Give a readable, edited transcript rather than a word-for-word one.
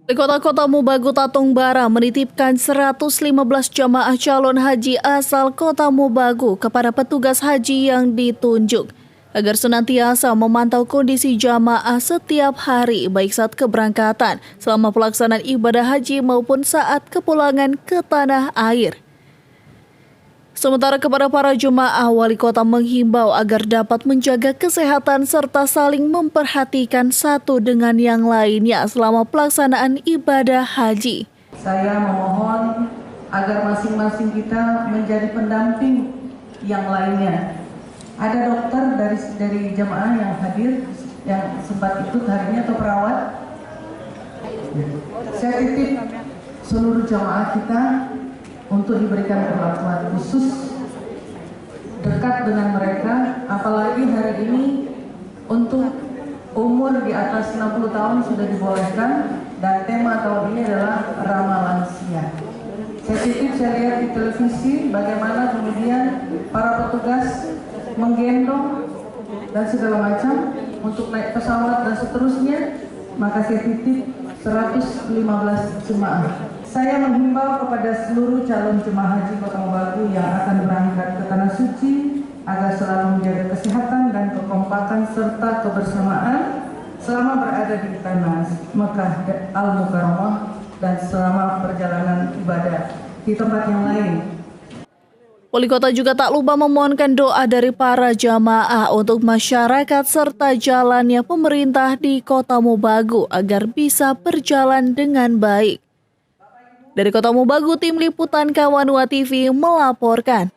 Di kota Mobagu Tatung Bara menitipkan 115 jamaah calon haji asal kota Mobagu kepada petugas haji yang ditunjuk agar senantiasa memantau kondisi jamaah setiap hari baik saat keberangkatan, selama pelaksanaan ibadah haji maupun saat kepulangan ke tanah air. Sementara kepada para jemaah, wali kota menghimbau agar dapat menjaga kesehatan serta saling memperhatikan satu dengan yang lainnya selama pelaksanaan ibadah haji. Saya memohon agar masing-masing kita menjadi pendamping yang lainnya. Ada dokter dari jemaah yang hadir, yang sempat ikut hari ini atau perawat. Saya titip seluruh jemaah kita untuk diberikan perlakuan khusus dekat dengan mereka, apalagi hari ini untuk umur di atas 60 tahun sudah dibolehkan dan tema tahun ini adalah ramah lansia. Saya lihat di televisi bagaimana kemudian para petugas menggendong dan segala macam untuk naik pesawat dan seterusnya, maka saya titip 115 jemaah. Saya menghimbau kepada seluruh calon jemaah haji Kota Mobagu yang akan berangkat ke Tanah Suci agar selalu menjaga kesehatan dan kekompakan serta kebersamaan selama berada di Tanah Mekah Al-Mukarramah dan selama perjalanan ibadah di tempat yang lain. Wali kota juga tak lupa memohonkan doa dari para jamaah untuk masyarakat serta jalannya pemerintah di Kota Mobagu agar bisa berjalan dengan baik. Dari Kota Mobagu, tim liputan Kawanua TV melaporkan.